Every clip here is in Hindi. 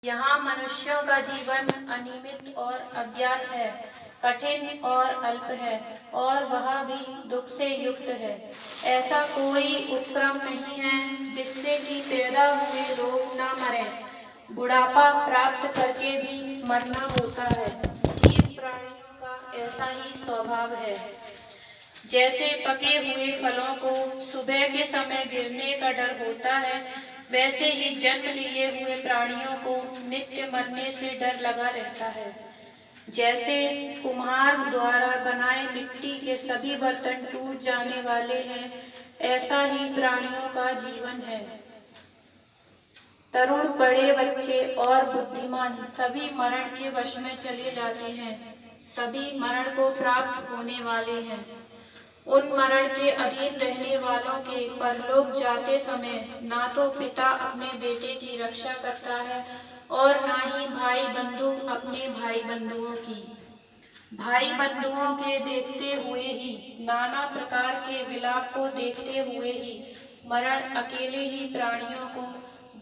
यहाँ मनुष्यों का जीवन अनियमित और अज्ञात है, कठिन और अल्प है, और वह भी दुख से युक्त है। ऐसा कोई उपक्रम नहीं है जिससे कि पैदा हुए लोग न मरें। बुढ़ापा प्राप्त करके भी मरना होता है। जीव प्राणियों का ऐसा ही स्वभाव है। जैसे पके हुए फलों को सुबह के समय गिरने का डर होता है, वैसे ही जन्म लिए हुए प्राणियों को नित्य मरने से डर लगा रहता है। जैसे कुम्हार द्वारा बनाए मिट्टी के सभी बर्तन टूट जाने वाले हैं, ऐसा ही प्राणियों का जीवन है। तरुण, बड़े, बच्चे और बुद्धिमान सभी मरण के वश में चले जाते हैं। सभी मरण को प्राप्त होने वाले हैं। उन मरण के अधीन रहने वालों के परलोक जाते समय ना तो पिता अपने बेटे की रक्षा करता है और ना ही भाई बंधु अपने भाई बंधुओं की। भाई बंधुओं के देखते हुए ही, नाना प्रकार के विलाप को देखते हुए ही मरण अकेले ही प्राणियों को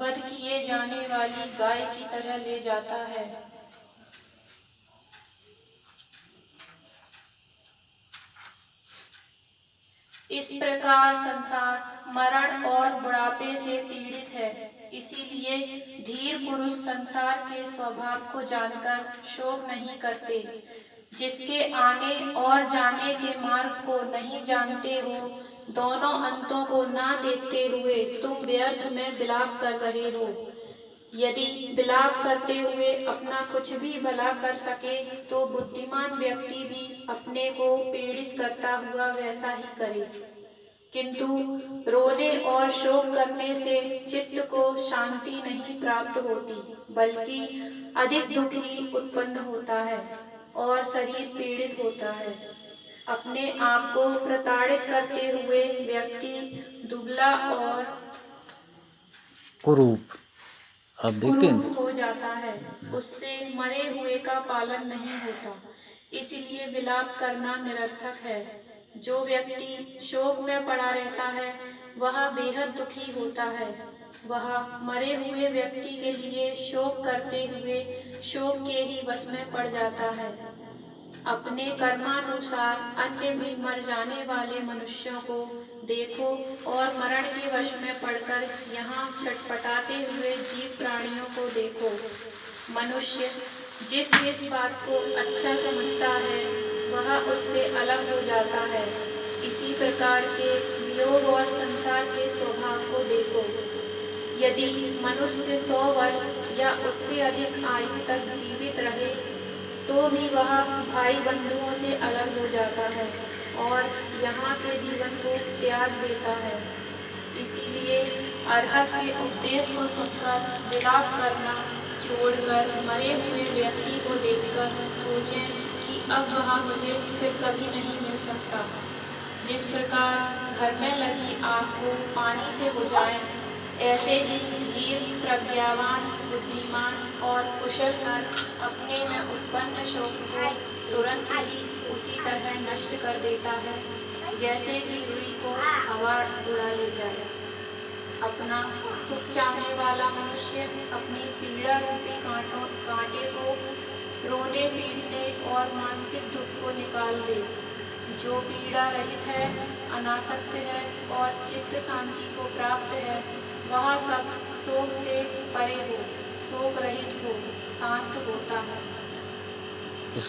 वध किए जाने वाली गाय की तरह ले जाता है। इस प्रकार संसार मरण और बुढ़ापे से पीड़ित है। इसीलिए धीर पुरुष संसार के स्वभाव को जानकर शोक नहीं करते। जिसके आने और जाने के मार्ग को नहीं जानते हो, दोनों अंतों को ना देखते हुए तुम व्यर्थ में विलाप कर रहे हो। यदि विलाप करते हुए अपना कुछ भी भला कर सके तो बुद्धिमान व्यक्ति भी अपने को पीड़ित करता हुआ वैसा ही करे। किंतु रोने और शोक करने से चित्त को शांति नहीं प्राप्त होती, बल्कि अधिक दुख ही उत्पन्न होता है और शरीर पीड़ित होता है। अपने आप को प्रताड़ित करते हुए व्यक्ति दुबला और कुरूप आप देखते हैं हो जाता है। उससे मरे हुए का पालन नहीं होता, इसलिए विलाप करना निरर्थक है। जो व्यक्ति शोक में पड़ा रहता है वह बेहद दुखी होता है। वह मरे हुए व्यक्ति के लिए शोक करते हुए शोक के ही वश में पड़ जाता है। अपने कर्मानुसार अन्य भी मर जाने वाले मनुष्यों को देखो और मरण के वश में पड़कर यहाँ छटपटाते हुए जीव प्राणियों को देखो। मनुष्य जिस बात को अच्छा समझता है वह उससे अलग हो जाता है। इसी प्रकार के वियोग और संसार के स्वभाव को देखो। यदि मनुष्य 100 वर्ष या उससे अधिक आयु तक जीवित रहे तो भी वह भाई बंधुओं से अलग हो जाता है और यहाँ के जीवन को त्याग देता है। इसीलिए अरहत के उपदेश को सुनकर विलाप करना छोड़कर मरे हुए व्यक्ति को देखकर सोचें कि अब वह मुझे फिर कभी नहीं मिल सकता। जिस प्रकार घर में लगी आग को पानी से बुझाएं, ऐसे ही धीर, प्रज्ञावान, बुद्धिमान और कुशल नर अपने में उत्पन्न शोक को तुरंत ही उसी तरह नष्ट कर देता है जैसे कि रुई को हवा उड़ा ले जाए। अपना सुख चाहने वाला मनुष्य अपनी पीड़ा रूपी कांटे को रोने, पीटने और मानसिक दुख को निकाल दे। जो पीड़ा रहित है, अनासक्त है और चित्त शांति को प्राप्त है, वह सब शोक से परे हो, शोक रहित हो, शांत हो,